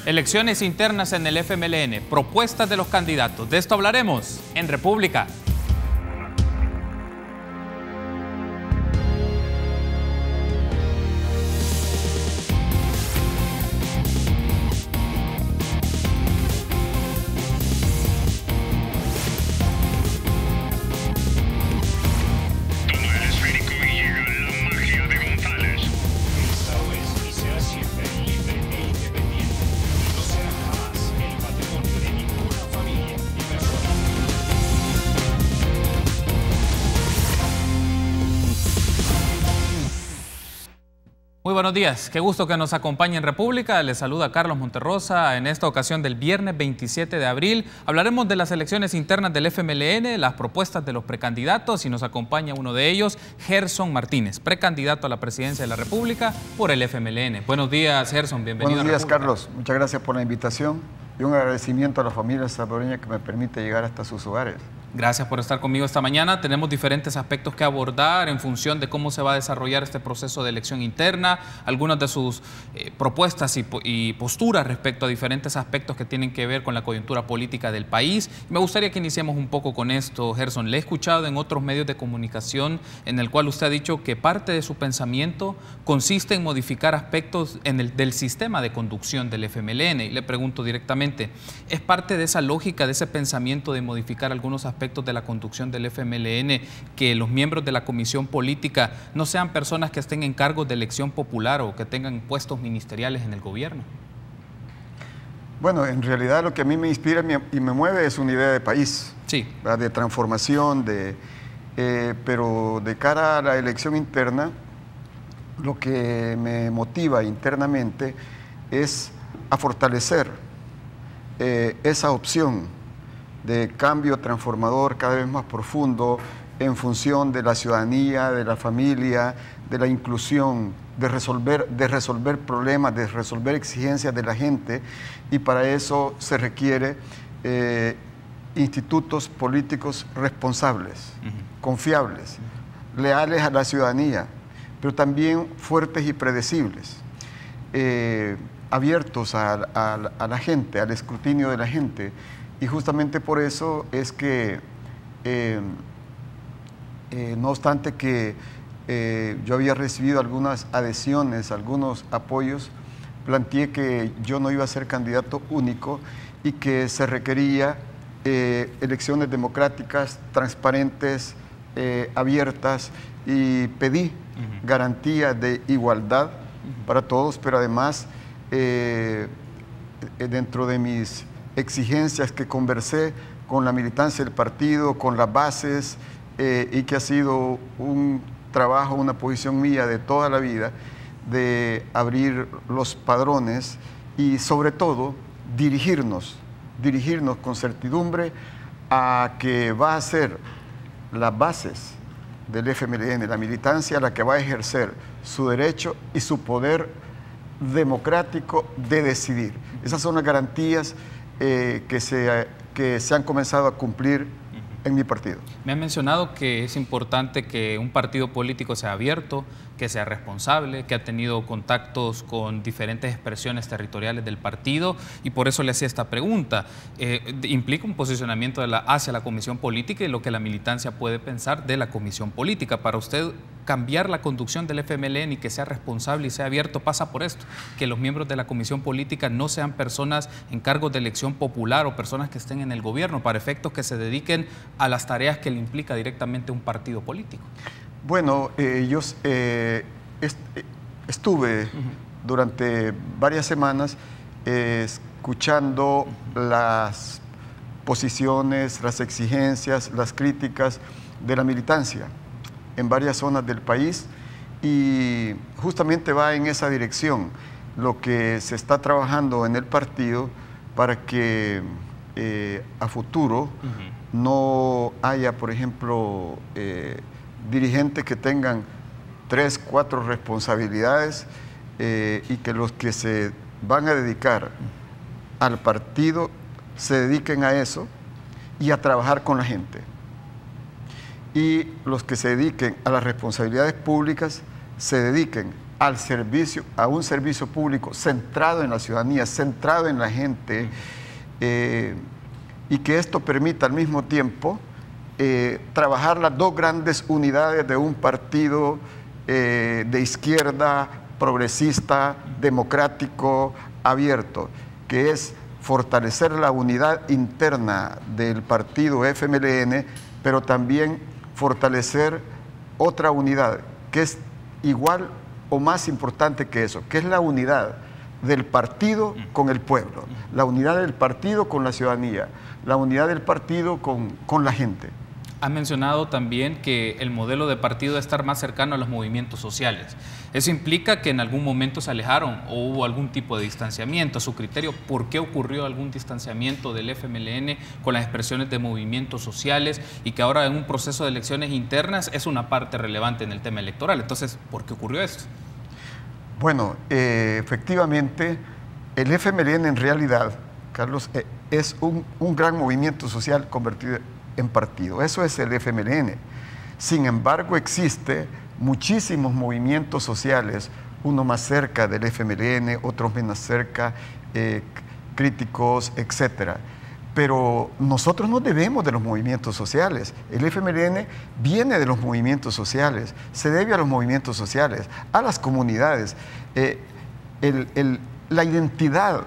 Elecciones internas en el FMLN, propuestas de los candidatos. De esto hablaremos en República. Muy buenos días, qué gusto que nos acompañe en República. Les saluda Carlos Monterrosa. En esta ocasión del viernes 27 de abril hablaremos de las elecciones internas del FMLN, las propuestas de los precandidatos, y nos acompaña uno de ellos, Gerson Martínez, precandidato a la presidencia de la República por el FMLN. Buenos días, Gerson, bienvenido. Buenos días, Carlos. Muchas gracias por la invitación y un agradecimiento a la familia salvadoreña que me permite llegar hasta sus hogares. Gracias por estar conmigo esta mañana. Tenemos diferentes aspectos que abordar en función de cómo se va a desarrollar este proceso de elección interna, algunas de sus propuestas y posturas respecto a diferentes aspectos que tienen que ver con la coyuntura política del país. Me gustaría que iniciemos un poco con esto, Gerson. Le he escuchado en otros medios de comunicación en el cual usted ha dicho que parte de su pensamiento consiste en modificar aspectos del sistema de conducción del FMLN. Y le pregunto directamente, ¿es parte de esa lógica, de ese pensamiento de modificar algunos aspectos de la conducción del FMLN, que los miembros de la comisión política no sean personas que estén en cargos de elección popular o que tengan puestos ministeriales en el gobierno? Bueno, en realidad lo que a mí me inspira y me mueve es una idea de país, sí, de transformación, pero de cara a la elección interna, lo que me motiva internamente es a fortalecer esa opción de cambio transformador cada vez más profundo en función de la ciudadanía, de la familia, de la inclusión, de resolver problemas, de resolver exigencias de la gente, y para eso se requiere institutos políticos responsables, confiables, leales a la ciudadanía, pero también fuertes y predecibles, abiertos a la gente, al escrutinio de la gente. Y justamente por eso es que, no obstante que yo había recibido algunas adhesiones, algunos apoyos, planteé que yo no iba a ser candidato único y que se requería elecciones democráticas, transparentes, abiertas, y pedí garantías de igualdad para todos, pero además dentro de mis exigencias que conversé con la militancia del partido, con las bases, y que ha sido un trabajo, una posición mía de toda la vida, de abrir los padrones y sobre todo dirigirnos con certidumbre a que va a ser las bases del FMLN, la militancia, la que va a ejercer su derecho y su poder democrático de decidir. Esas son las garantías que se han comenzado a cumplir en mi partido. Me han mencionado que es importante que un partido político sea abierto, que sea responsable, que ha tenido contactos con diferentes expresiones territoriales del partido, y por eso le hacía esta pregunta. Implica un posicionamiento hacia la comisión política y lo que la militancia puede pensar de la comisión política. Para usted, cambiar la conducción del FMLN y que sea responsable y sea abierto pasa por esto, que los miembros de la comisión política no sean personas en cargos de elección popular o personas que estén en el gobierno, para efectos que se dediquen a las tareas que le implica directamente un partido político. Bueno, yo estuve durante varias semanas escuchando las posiciones, las exigencias, las críticas de la militancia en varias zonas del país, y justamente va en esa dirección lo que se está trabajando en el partido para que a futuro no haya, por ejemplo, dirigentes que tengan 3, 4 responsabilidades, y que los que se van a dedicar al partido se dediquen a eso y a trabajar con la gente. Y los que se dediquen a las responsabilidades públicas se dediquen al servicio, a un servicio público centrado en la ciudadanía, centrado en la gente, y que esto permita al mismo tiempo trabajar las dos grandes unidades de un partido de izquierda, progresista, democrático, abierto, que es fortalecer la unidad interna del partido FMLN, pero también fortalecer otra unidad que es igual o más importante que eso, que es la unidad del partido con el pueblo, la unidad del partido con la ciudadanía, la unidad del partido con la gente. Ha mencionado también que el modelo de partido debe estar más cercano a los movimientos sociales. ¿Eso implica que en algún momento se alejaron o hubo algún tipo de distanciamiento? A su criterio, ¿por qué ocurrió algún distanciamiento del FMLN con las expresiones de movimientos sociales y que ahora en un proceso de elecciones internas es una parte relevante en el tema electoral? Entonces, ¿por qué ocurrió esto? Bueno, efectivamente, el FMLN en realidad, Carlos, es un gran movimiento social convertido en partido. Eso es el FMLN. Sin embargo, existe muchísimos movimientos sociales, uno más cerca del FMLN, otros menos cerca, críticos, etcétera. Pero nosotros no debemos de los movimientos sociales. El FMLN viene de los movimientos sociales, se debe a los movimientos sociales, a las comunidades. La identidad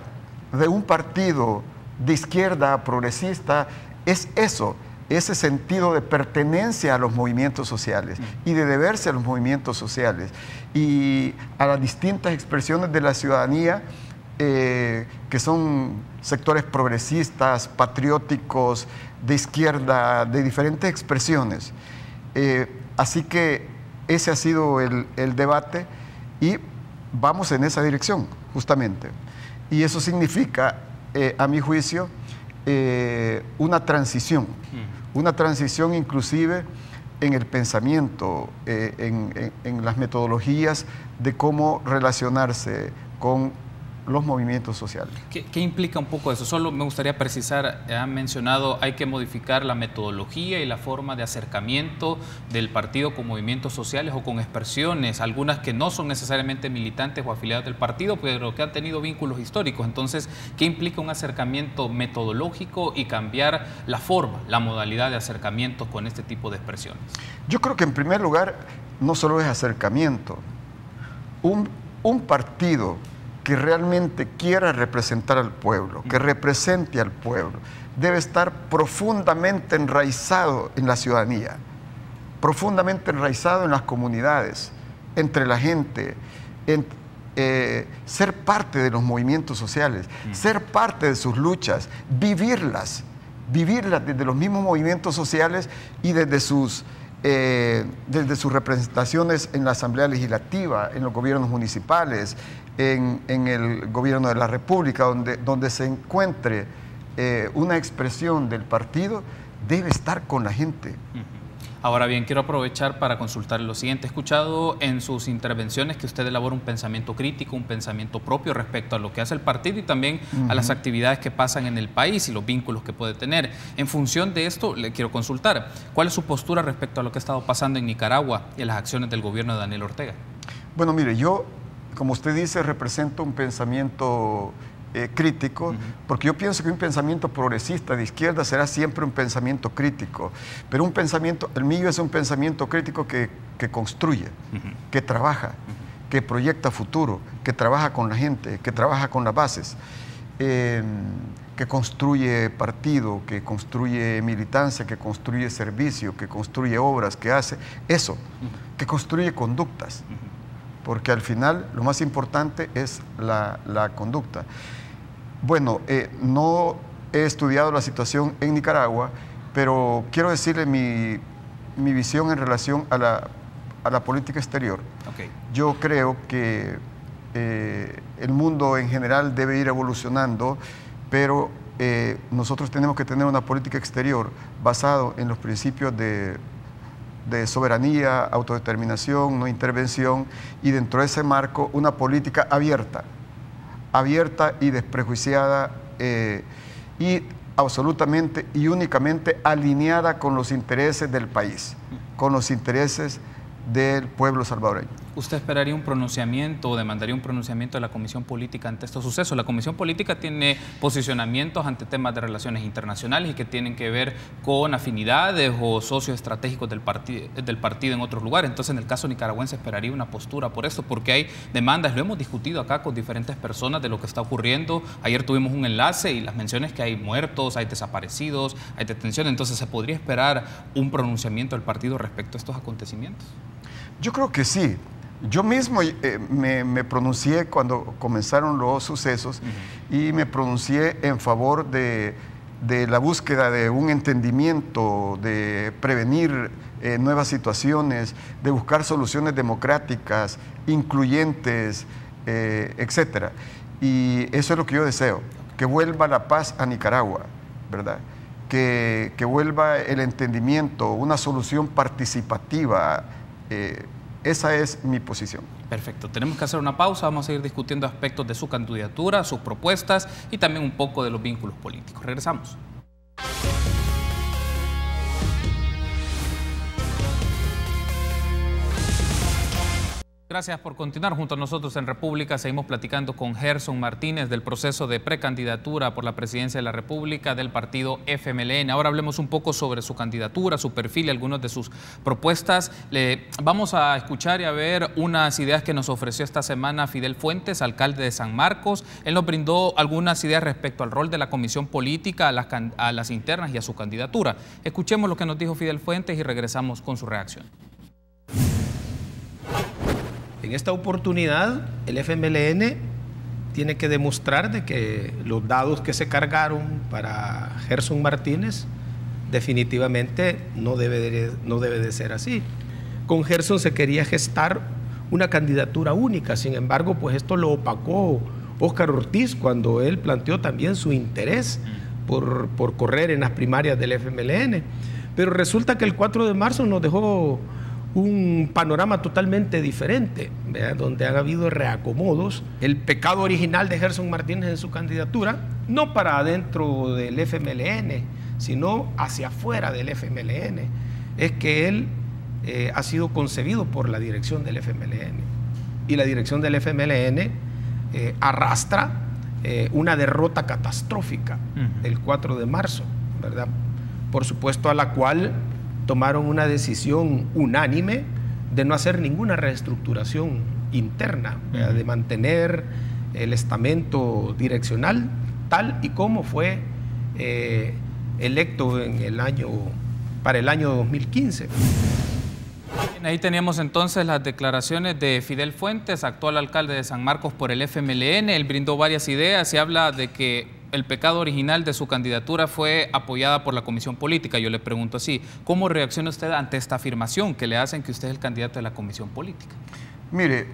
de un partido de izquierda progresista es eso, ese sentido de pertenencia a los movimientos sociales y de deberse a los movimientos sociales y a las distintas expresiones de la ciudadanía, que son sectores progresistas, patrióticos, de izquierda, de diferentes expresiones. Así que ese ha sido el debate y vamos en esa dirección, justamente. Y eso significa, a mi juicio, una transición inclusive en el pensamiento, en las metodologías de cómo relacionarse con los movimientos sociales. ¿Qué implica un poco eso? Solo me gustaría precisar, han mencionado, hay que modificar la metodología y la forma de acercamiento del partido con movimientos sociales o con expresiones, algunas que no son necesariamente militantes o afiliados del partido, pero que han tenido vínculos históricos. Entonces, ¿qué implica un acercamiento metodológico y cambiar la forma, la modalidad de acercamiento con este tipo de expresiones? Yo creo que en primer lugar, no solo es acercamiento. Un partido que realmente quiera representar al pueblo, que represente al pueblo, debe estar profundamente enraizado en la ciudadanía, profundamente enraizado en las comunidades, entre la gente, ser parte de los movimientos sociales, ser parte de sus luchas, vivirlas desde los mismos movimientos sociales y desde sus representaciones en la Asamblea Legislativa, en los gobiernos municipales, en el gobierno de la República, donde se encuentre una expresión del partido, debe estar con la gente. Ahora bien, quiero aprovechar para consultar lo siguiente. He escuchado en sus intervenciones que usted elabora un pensamiento crítico, un pensamiento propio respecto a lo que hace el partido y también a las actividades que pasan en el país y los vínculos que puede tener. En función de esto, le quiero consultar, ¿cuál es su postura respecto a lo que ha estado pasando en Nicaragua y a las acciones del gobierno de Daniel Ortega? Bueno, mire, yo, como usted dice, represento un pensamiento crítico, porque yo pienso que un pensamiento progresista de izquierda será siempre un pensamiento crítico, pero un pensamiento, el mío es un pensamiento crítico que construye, que trabaja, que proyecta futuro, que trabaja con la gente, que trabaja con las bases, que construye partido, que construye militancia, que construye servicio, que construye obras, que hace eso, que construye conductas, porque al final lo más importante es la conducta. Bueno, no he estudiado la situación en Nicaragua, pero quiero decirle mi visión en relación a la política exterior. Okay. Yo creo que el mundo en general debe ir evolucionando, pero nosotros tenemos que tener una política exterior basada en los principios de soberanía, autodeterminación, no intervención, y dentro de ese marco una política abierta y desprejuiciada y absolutamente y únicamente alineada con los intereses del país, con los intereses del pueblo salvadoreño. ¿Usted esperaría un pronunciamiento o demandaría un pronunciamiento de la Comisión Política ante estos sucesos? La Comisión Política tiene posicionamientos ante temas de relaciones internacionales y que tienen que ver con afinidades o socios estratégicos del partido en otros lugares. Entonces, en el caso nicaragüense, esperaría una postura por esto, porque hay demandas, lo hemos discutido acá con diferentes personas de lo que está ocurriendo. Ayer tuvimos un enlace y las menciones que hay muertos, hay desaparecidos, hay detenciones. Entonces, ¿se podría esperar un pronunciamiento del partido respecto a estos acontecimientos? Yo creo que sí. Yo mismo me pronuncié cuando comenzaron los sucesos y me pronuncié en favor de la búsqueda de un entendimiento, de prevenir nuevas situaciones, de buscar soluciones democráticas, incluyentes, etcétera. Y eso es lo que yo deseo, que vuelva la paz a Nicaragua, ¿verdad? Que vuelva el entendimiento, una solución participativa. Esa es mi posición. Perfecto. Tenemos que hacer una pausa. Vamos a seguir discutiendo aspectos de su candidatura, sus propuestas y también un poco de los vínculos políticos. Regresamos. Gracias por continuar junto a nosotros en República. Seguimos platicando con Gerson Martínez del proceso de precandidatura por la presidencia de la República del partido FMLN. Ahora hablemos un poco sobre su candidatura, su perfil y algunas de sus propuestas. Vamos a escuchar y a ver unas ideas que nos ofreció esta semana Fidel Fuentes, alcalde de San Marcos. Él nos brindó algunas ideas respecto al rol de la Comisión Política, a las internas y a su candidatura. Escuchemos lo que nos dijo Fidel Fuentes y regresamos con su reacción. En esta oportunidad, el FMLN tiene que demostrar de que los dados que se cargaron para Gerson Martínez definitivamente no debe de ser así. Con Gerson se quería gestar una candidatura única, sin embargo, pues esto lo opacó Óscar Ortiz cuando él planteó también su interés por correr en las primarias del FMLN. Pero resulta que el 4 de marzo nos dejó un panorama totalmente diferente, ¿verdad? Donde han habido reacomodos. El pecado original de Gerson Martínez en su candidatura, no para adentro del FMLN, sino hacia afuera del FMLN, es que él ha sido concebido por la dirección del FMLN. Y la dirección del FMLN arrastra una derrota catastrófica el 4 de marzo, ¿verdad? Por supuesto, a la cual tomaron una decisión unánime de no hacer ninguna reestructuración interna, de mantener el estamento direccional tal y como fue electo para el año 2015. Ahí teníamos entonces las declaraciones de Fidel Fuentes, actual alcalde de San Marcos por el FMLN. Él brindó varias ideas y habla de que el pecado original de su candidatura fue apoyada por la Comisión Política. Yo le pregunto así, ¿cómo reacciona usted ante esta afirmación que le hacen que usted es el candidato de la Comisión Política? Mire,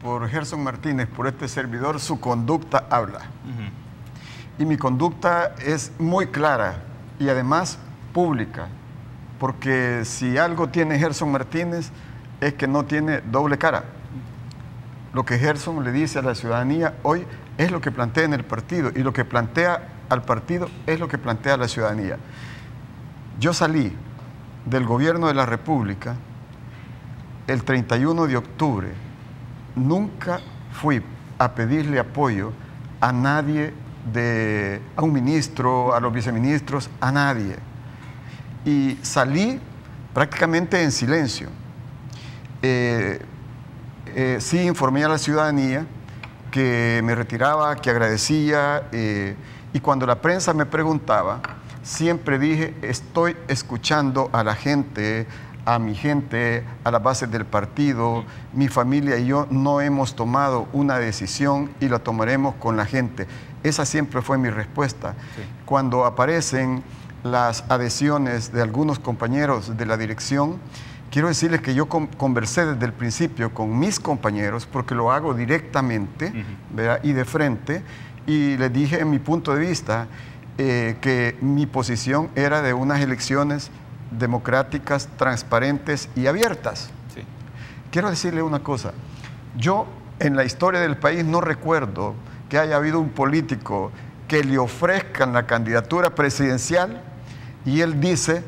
por Gerson Martínez, por este servidor, su conducta habla. Y mi conducta es muy clara y además pública, porque si algo tiene Gerson Martínez es que no tiene doble cara. Lo que Gerson le dice a la ciudadanía hoy es lo que plantea en el partido, y lo que plantea al partido es lo que plantea a la ciudadanía. Yo salí del gobierno de la República el 31 de octubre. Nunca fui a pedirle apoyo a nadie, a un ministro, a los viceministros, a nadie. Y salí prácticamente en silencio. Sí informé a la ciudadanía que me retiraba, que agradecía, y cuando la prensa me preguntaba, siempre dije, estoy escuchando a la gente, a mi gente, a las bases del partido. Mi familia y yo no hemos tomado una decisión y la tomaremos con la gente. Esa siempre fue mi respuesta. Sí. Cuando aparecen las adhesiones de algunos compañeros de la dirección, quiero decirles que yo conversé desde el principio con mis compañeros, porque lo hago directamente, ¿verdad? Y de frente, y les dije en mi punto de vista que mi posición era de unas elecciones democráticas, transparentes y abiertas. Sí. Quiero decirle una cosa, yo en la historia del país no recuerdo que haya habido un político que le ofrezcan la candidatura presidencial y él dice,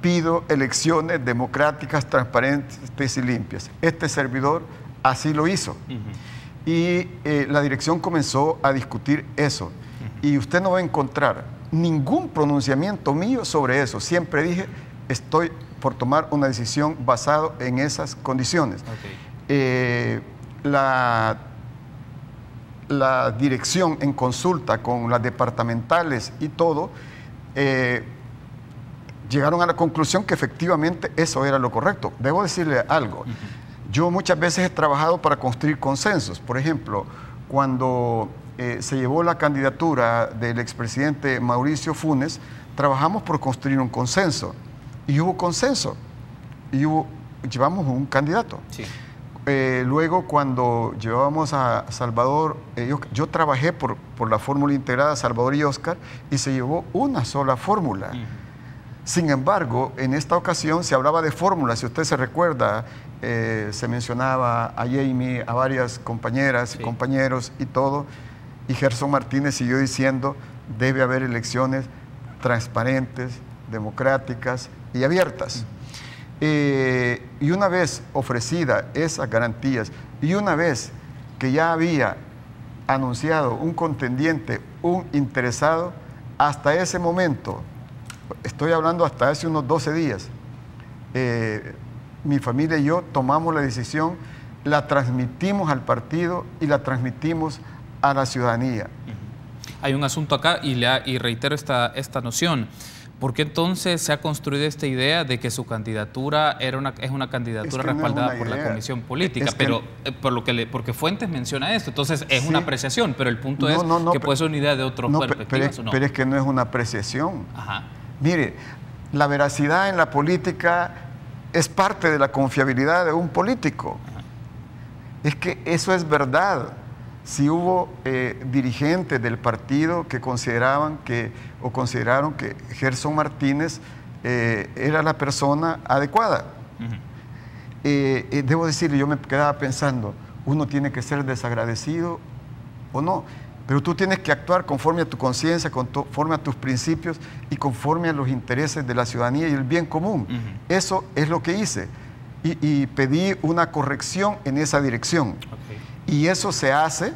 pido elecciones democráticas, transparentes y limpias. Este servidor así lo hizo. Y la dirección comenzó a discutir eso. Y usted no va a encontrar ningún pronunciamiento mío sobre eso. Siempre dije, estoy por tomar una decisión basado en esas condiciones. La dirección en consulta con las departamentales y todo, llegaron a la conclusión que efectivamente eso era lo correcto. Debo decirle algo. Yo muchas veces he trabajado para construir consensos. Por ejemplo, cuando se llevó la candidatura del expresidente Mauricio Funes, trabajamos por construir un consenso. Y hubo consenso. Y llevamos un candidato. Sí. Luego, cuando llevábamos a Salvador, yo trabajé por la fórmula integrada Salvador y Oscar, y se llevó una sola fórmula. Sin embargo, en esta ocasión se hablaba de fórmulas. Si usted se recuerda, se mencionaba a Jamie, a varias compañeras y compañeros y todo, y Gerson Martínez siguió diciendo, debe haber elecciones transparentes, democráticas y abiertas. Y una vez ofrecida esas garantías y una vez que ya había anunciado un contendiente, un interesado, hasta ese momento, estoy hablando hasta hace unos 12 días, mi familia y yo tomamos la decisión, la transmitimos al partido y la transmitimos a la ciudadanía. Hay un asunto acá y reitero esta noción. ¿Por qué entonces se ha construido esta idea de que su candidatura es una candidatura respaldada por la comisión política? Pero porque Fuentes menciona esto, entonces es una apreciación, pero el punto es que puede ser una idea de otros perspectivas. Pero es que no es una apreciación. Mire, la veracidad en la política es parte de la confiabilidad de un político. Es que eso es verdad. Si hubo dirigentes del partido que consideraron que Gerson Martínez era la persona adecuada. Debo decirle, yo me quedaba pensando, uno tiene que ser desagradecido o no, pero tú tienes que actuar conforme a tu conciencia, conforme a tus principios y conforme a los intereses de la ciudadanía y el bien común. Eso es lo que hice y pedí una corrección en esa dirección. Y eso se hace,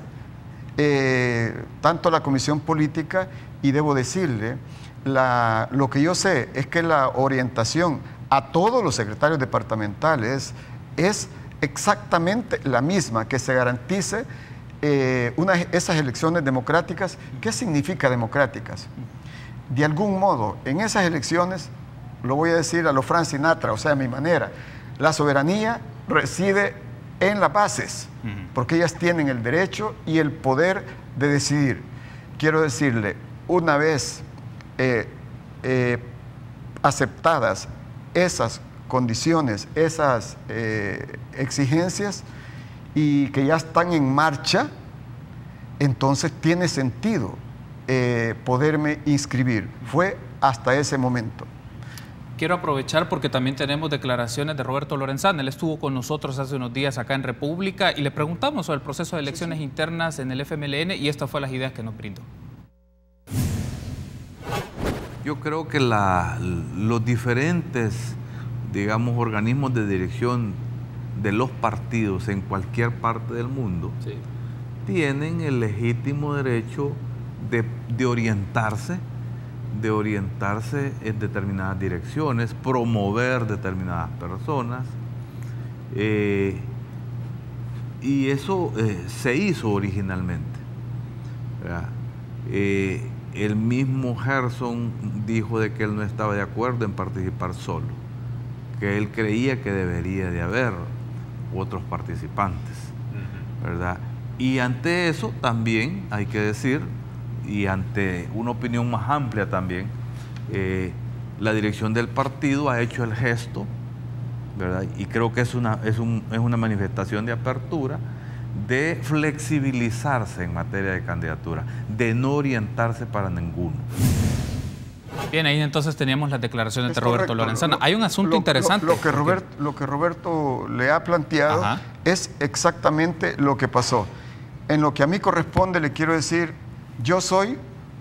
tanto la Comisión Política, y debo decirle, lo que yo sé es que la orientación a todos los secretarios departamentales es exactamente la misma, que se garantice esas elecciones democráticas. ¿Qué significa democráticas? De algún modo, en esas elecciones, lo voy a decir a lo Frank Sinatra, o sea, a mi manera, la soberanía reside en las bases, porque ellas tienen el derecho y el poder de decidir. Quiero decirle, una vez aceptadas esas condiciones, esas exigencias, y que ya están en marcha, entonces tiene sentido poderme inscribir. Fue hasta ese momento. Quiero aprovechar porque también tenemos declaraciones de Roberto Lorenzana. Él estuvo con nosotros hace unos días acá en República y le preguntamos sobre el proceso de elecciones internas en el FMLN y estas fueron las ideas que nos brindó. Yo creo que los diferentes, digamos, organismos de dirección de los partidos en cualquier parte del mundo tienen el legítimo derecho de orientarse en determinadas direcciones, promover determinadas personas, y eso se hizo originalmente, ¿verdad? El mismo Gerson dijo de que él no estaba de acuerdo en participar solo, que él creía que debería de haber otros participantes, ¿verdad? Y ante eso también hay que decir, y ante una opinión más amplia también, la dirección del partido ha hecho el gesto, ¿verdad? Y creo que es una manifestación de apertura, de flexibilizarse en materia de candidatura, de no orientarse para ninguno. Bien, ahí entonces teníamos las declaraciones de Roberto Lorenzana. Hay un asunto interesante. Lo que Roberto le ha planteado es exactamente lo que pasó. En lo que a mí corresponde, le quiero decir, yo soy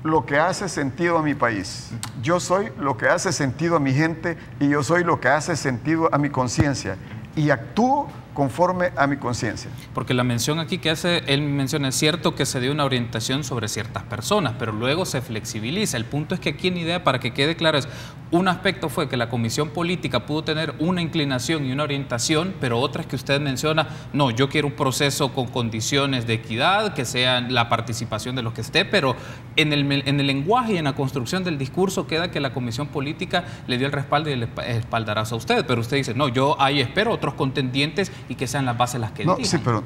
lo que hace sentido a mi país. Yo soy lo que hace sentido a mi gente y yo soy lo que hace sentido a mi conciencia. Y actúo conforme a mi conciencia. Porque la mención aquí que hace, él menciona, es cierto que se dio una orientación sobre ciertas personas, pero luego se flexibiliza. El punto es que aquí en idea, para que quede claro, es un aspecto fue que la comisión política pudo tener una inclinación y una orientación, pero otra es que usted menciona, no, yo quiero un proceso con condiciones de equidad, que sean la participación de los que esté, pero en el lenguaje y en la construcción del discurso queda que la comisión política le dio el respaldo y el espaldarazo a usted, pero usted dice, no, yo ahí espero otros contendientes y que sean las bases las que no, dirijan. Sí, pero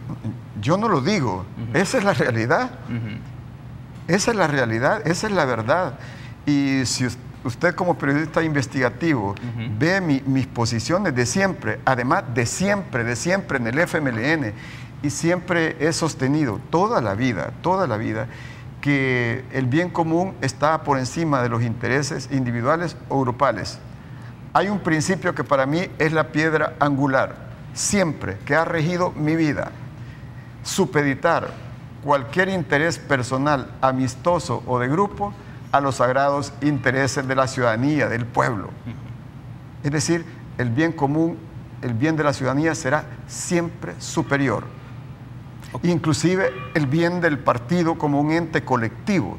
yo no lo digo. Esa es la realidad. Esa es la realidad, esa es la verdad. Y si usted como periodista investigativo ve mis posiciones de siempre, además de siempre en el FMLN, y siempre he sostenido toda la vida, que el bien común está por encima de los intereses individuales o grupales. Hay un principio que para mí es la piedra angular, siempre, que ha regido mi vida: supeditar cualquier interés personal, amistoso o de grupo a los sagrados intereses de la ciudadanía, del pueblo. Es decir, el bien común, el bien de la ciudadanía será siempre superior. Inclusive el bien del partido como un ente colectivo.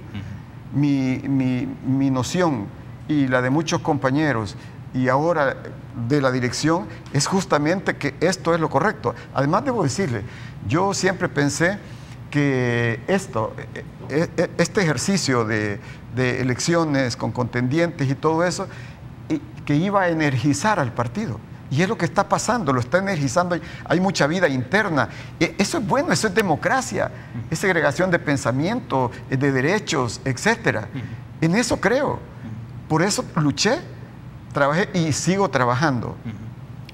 Mi noción y la de muchos compañeros y ahora de la dirección es justamente que esto es lo correcto. Además, debo decirle, yo siempre pensé que este ejercicio de elecciones con contendientes y todo eso, que iba a energizar al partido. Y es lo que está pasando, lo está energizando. Hay mucha vida interna. Eso es bueno, eso es democracia, es segregación de pensamiento, de derechos, etc. En eso creo. Por eso luché, trabajé y sigo trabajando.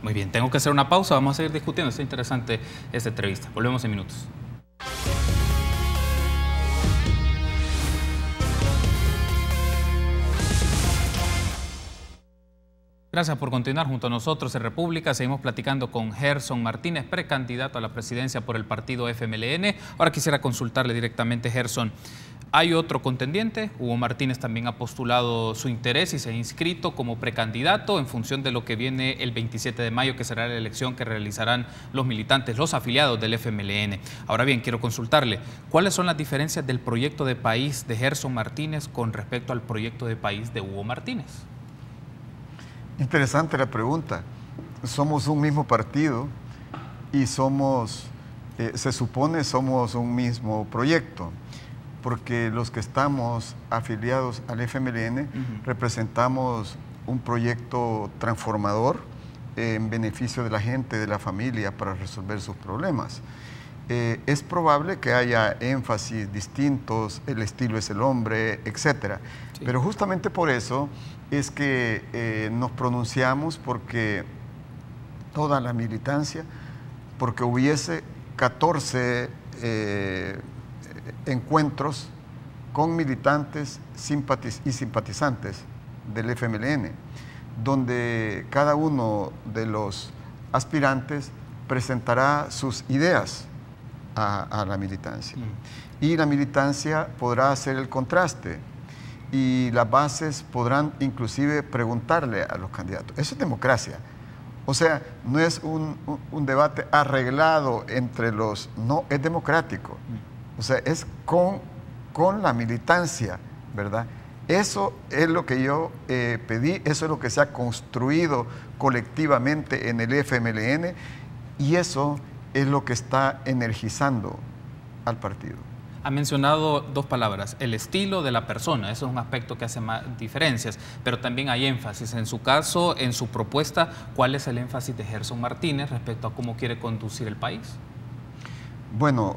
Muy bien, tengo que hacer una pausa, vamos a seguir discutiendo. Está interesante esta entrevista. Volvemos en minutos. Gracias por continuar junto a nosotros en República. Seguimos platicando con Gerson Martínez, precandidato a la presidencia por el partido FMLN. Ahora quisiera consultarle directamente, Gerson. ¿Hay otro contendiente? Hugo Martínez también ha postulado su interés y se ha inscrito como precandidato en función de lo que viene el 27 de mayo, que será la elección que realizarán los militantes, los afiliados del FMLN. Ahora bien, quiero consultarle, ¿cuáles son las diferencias del proyecto de país de Gerson Martínez con respecto al proyecto de país de Hugo Martínez? Interesante la pregunta. Somos un mismo partido y se supone somos un mismo proyecto, porque los que estamos afiliados al FMLN representamos un proyecto transformador en beneficio de la gente, de la familia, para resolver sus problemas. Es probable que haya énfasis distintos, el estilo es el hombre, etc. Sí. Pero justamente por eso es que nos pronunciamos porque toda la militancia, porque hubiese 14 encuentros con militantes y simpatizantes del FMLN, donde cada uno de los aspirantes presentará sus ideas a la militancia. Y la militancia podrá hacer el contraste y las bases podrán inclusive preguntarle a los candidatos. Eso es democracia. O sea, no es un debate arreglado entre los... No, es democrático. O sea, es con la militancia, ¿verdad? Eso es lo que yo pedí, eso es lo que se ha construido colectivamente en el FMLN y eso es lo que está energizando al partido. Ha mencionado dos palabras, el estilo de la persona, eso es un aspecto que hace más diferencias, pero también hay énfasis. En su caso, en su propuesta, ¿cuál es el énfasis de Gerson Martínez respecto a cómo quiere conducir el país? Bueno,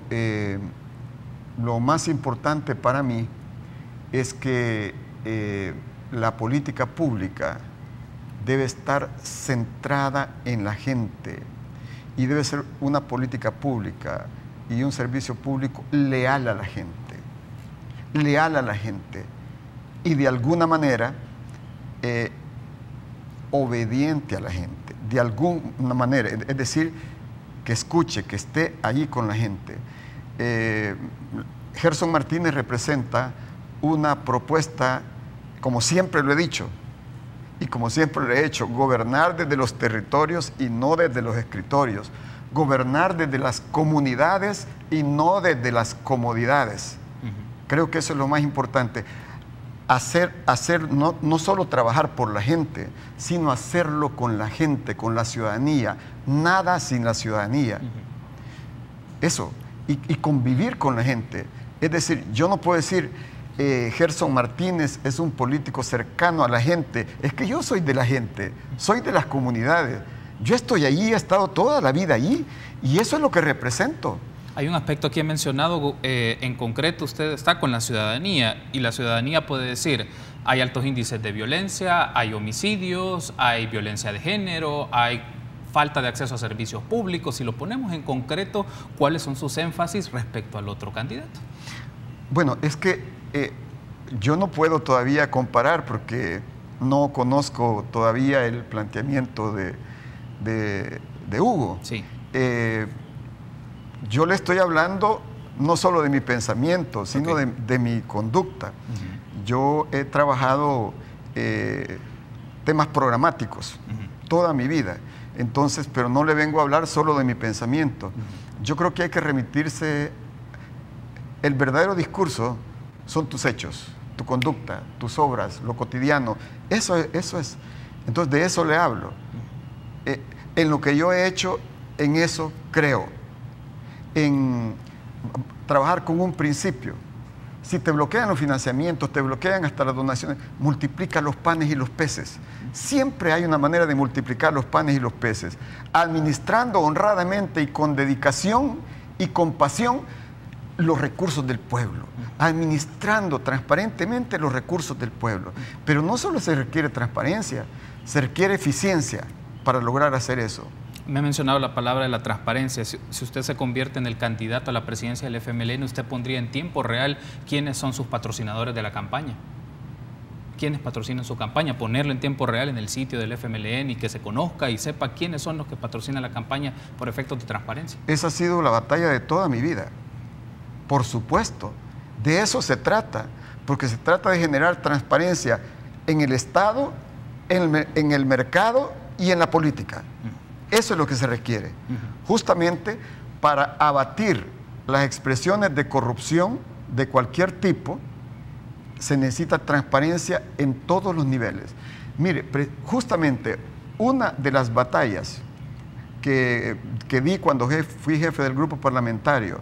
lo más importante para mí es que la política pública debe estar centrada en la gente y debe ser una política pública y un servicio público leal a la gente y de alguna manera obediente a la gente, de alguna manera, es decir, que escuche, que esté ahí con la gente. Gerson Martínez representa una propuesta, como siempre lo he dicho, y como siempre lo he hecho, gobernar desde los territorios y no desde los escritorios, gobernar desde las comunidades y no desde las comodidades. Creo que eso es lo más importante. No solo trabajar por la gente, sino hacerlo con la gente, con la ciudadanía. Nada sin la ciudadanía. Eso, y convivir con la gente. Es decir, yo no puedo decir, Gerson Martínez es un político cercano a la gente. Es que yo soy de la gente, soy de las comunidades. Yo estoy allí, he estado toda la vida allí, y eso es lo que represento. Hay un aspecto aquí mencionado, en concreto usted está con la ciudadanía, y la ciudadanía puede decir, hay altos índices de violencia, hay homicidios, hay violencia de género, hay falta de acceso a servicios públicos. Si lo ponemos en concreto, ¿cuáles son sus énfasis respecto al otro candidato? Bueno, es que yo no puedo todavía comparar porque no conozco todavía el planteamiento de Hugo. Sí. Yo le estoy hablando no solo de mi pensamiento, sino de mi conducta. Yo he trabajado temas programáticos toda mi vida, entonces, pero no le vengo a hablar solo de mi pensamiento. Yo creo que hay que remitirse, el verdadero discurso son tus hechos, tu conducta, tus obras, lo cotidiano. Eso es. Entonces, de eso le hablo. En lo que yo he hecho, en eso creo. En trabajar con un principio. Si te bloquean los financiamientos, te bloquean hasta las donaciones, multiplica los panes y los peces. Siempre hay una manera de multiplicar los panes y los peces, administrando honradamente y con dedicación y compasión los recursos del pueblo, administrando transparentemente los recursos del pueblo. Pero no solo se requiere transparencia, se requiere eficiencia para lograr hacer eso. Me ha mencionado la palabra de la transparencia. Si usted se convierte en el candidato a la presidencia del FMLN, ¿usted pondría en tiempo real quiénes son sus patrocinadores de la campaña? ¿Quiénes patrocinan su campaña? Ponerlo en tiempo real en el sitio del FMLN y que se conozca y sepa quiénes son los que patrocinan la campaña por efectos de transparencia. Esa ha sido la batalla de toda mi vida. Por supuesto, de eso se trata, porque se trata de generar transparencia en el Estado, en el mercado y en la política. Eso es lo que se requiere, justamente para abatir las expresiones de corrupción de cualquier tipo. Se necesita transparencia en todos los niveles. Mire, justamente una de las batallas que di cuando fui jefe del grupo parlamentario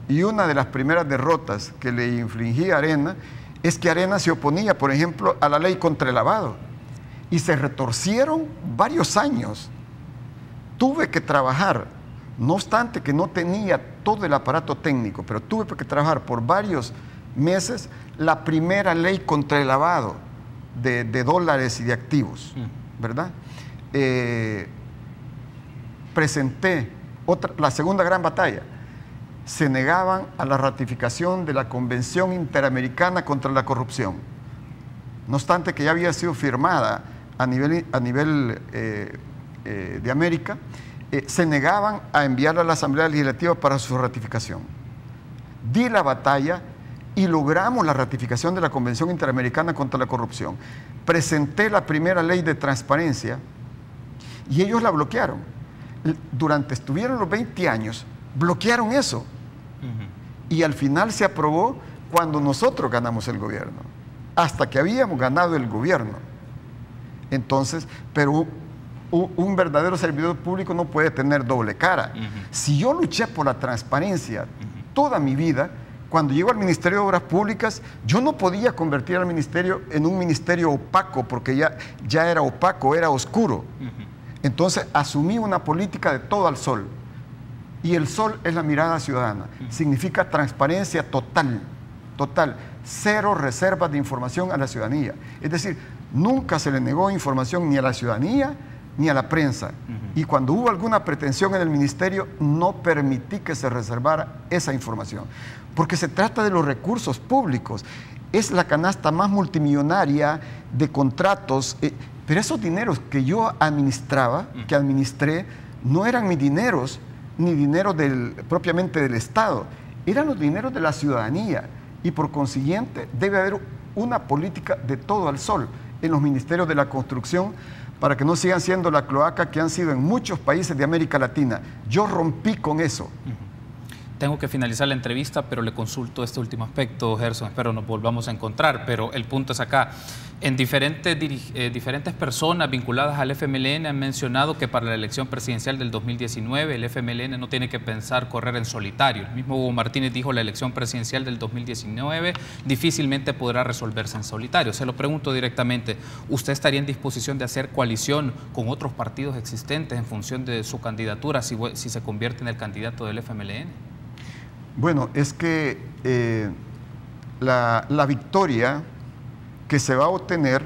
y una de las primeras derrotas que le infligí a Arena es que Arena se oponía, por ejemplo, a la ley contra el lavado, y se retorcieron varios años. Tuve que trabajar, no obstante que no tenía todo el aparato técnico, pero tuve que trabajar por varios meses la primera ley contra el lavado de dólares y de activos, ¿verdad? Presenté la segunda gran batalla. Se negaban a la ratificación de la Convención Interamericana contra la Corrupción. No obstante que ya había sido firmada a nivel de América, se negaban a enviarla a la Asamblea Legislativa para su ratificación. Di la batalla y logramos la ratificación de la Convención Interamericana contra la Corrupción. Presenté la primera ley de transparencia y ellos la bloquearon. Estuvieron los 20 años, bloquearon eso. Y al final se aprobó cuando nosotros ganamos el gobierno, hasta que habíamos ganado el gobierno. Entonces, pero un verdadero servidor público no puede tener doble cara. Si yo luché por la transparencia toda mi vida, cuando llego al Ministerio de Obras Públicas, yo no podía convertir al ministerio en un ministerio opaco, porque ya era opaco, era oscuro. Entonces asumí una política de todo al sol. Y el sol es la mirada ciudadana. Significa transparencia total, total. Cero reservas de información a la ciudadanía. Es decir, nunca se le negó información ni a la ciudadanía ni a la prensa. Y cuando hubo alguna pretensión en el ministerio, no permití que se reservara esa información. Porque se trata de los recursos públicos. Es la canasta más multimillonaria de contratos. Pero esos dineros que yo que administré, no eran mis dineros, ni dinero propiamente del Estado. Eran los dineros de la ciudadanía. y por consiguiente debe haber una política de todo al sol en los ministerios de la construcción para que no sigan siendo la cloaca que han sido en muchos países de América Latina. Yo rompí con eso. Tengo que finalizar la entrevista, pero le consulto este último aspecto, Gerson. Espero nos volvamos a encontrar, pero el punto es acá. En diferentes personas vinculadas al FMLN han mencionado que para la elección presidencial del 2019 el FMLN no tiene que pensar correr en solitario. El mismo Hugo Martínez dijo la elección presidencial del 2019 difícilmente podrá resolverse en solitario. Se lo pregunto directamente, ¿usted estaría en disposición de hacer coalición con otros partidos existentes en función de su candidatura si se convierte en el candidato del FMLN? Bueno, es que la victoria que se va a obtener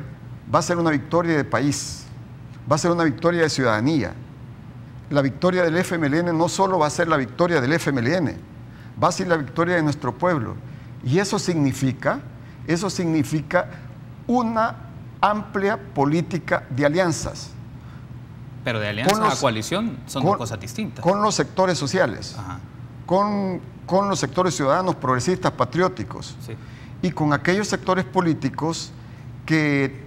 va a ser una victoria de país, va a ser una victoria de ciudadanía. La victoria del FMLN no solo va a ser la victoria del FMLN, va a ser la victoria de nuestro pueblo. Y eso significa una amplia política de alianzas. Pero de alianza a coalición son dos cosas distintas. Con los sectores sociales, con los sectores ciudadanos, progresistas, patrióticos, sí, y con aquellos sectores políticos que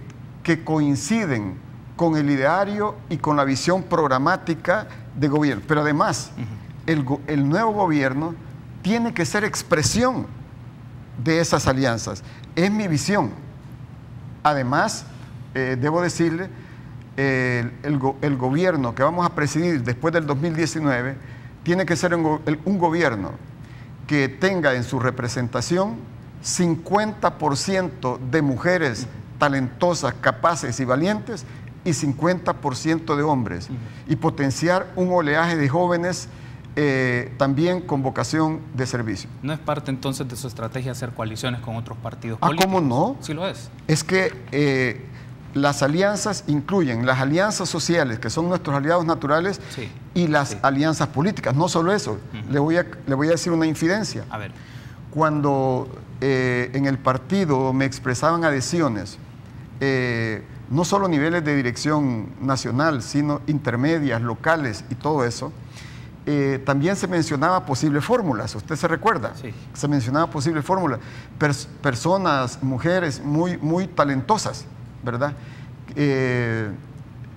coinciden con el ideario y con la visión programática de gobierno. Pero además, el nuevo gobierno tiene que ser expresión de esas alianzas. Es mi visión. Además, debo decirle, el gobierno que vamos a presidir después del 2019 tiene que ser un gobierno que tenga en su representación 50% de mujeres talentosas, capaces y valientes y 50% de hombres, y potenciar un oleaje de jóvenes también con vocación de servicio. ¿No es parte entonces de su estrategia hacer coaliciones con otros partidos políticos? ¿Cómo no? Sí lo es. Es que las alianzas incluyen las alianzas sociales, que son nuestros aliados naturales, sí, y las alianzas políticas. No solo eso, le voy a decir una infidencia. A ver. Cuando en el partido me expresaban adhesiones, no solo niveles de dirección nacional, sino intermedias, locales y todo eso, también se mencionaba posibles fórmulas. ¿Usted se recuerda? Sí. Se mencionaba posibles fórmulas. Personas, mujeres muy talentosas, ¿verdad?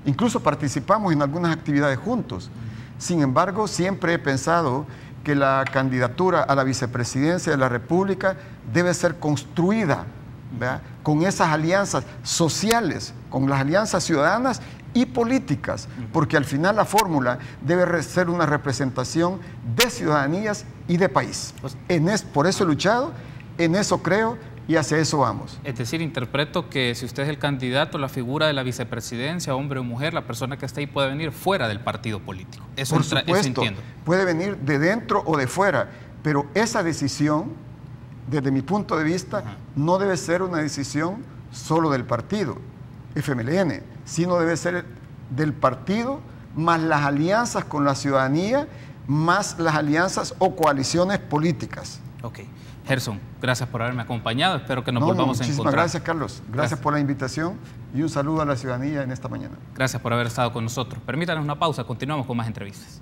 Incluso participamos en algunas actividades juntos. Sin embargo, siempre he pensado que la candidatura a la vicepresidencia de la República debe ser construida, ¿verdad?, con esas alianzas sociales, con las alianzas ciudadanas y políticas, porque al final la fórmula debe ser una representación de ciudadanías y de país. Por eso he luchado, en eso creo y hacia eso vamos. Es decir, interpreto que si usted es el candidato, la figura de la vicepresidencia, hombre o mujer, la persona que está ahí puede venir fuera del partido político. Eso por supuesto, eso entiendo. Puede venir de dentro o de fuera, pero esa decisión, desde mi punto de vista, no debe ser una decisión solo del partido, FMLN, sino debe ser del partido más las alianzas con la ciudadanía, más las alianzas o coaliciones políticas. Ok. Gerson, gracias por haberme acompañado. Espero que nos volvamos a encontrar. Muchísimas gracias, Carlos. Gracias por la invitación y un saludo a la ciudadanía en esta mañana. Gracias por haber estado con nosotros. Permítanos una pausa. Continuamos con más entrevistas.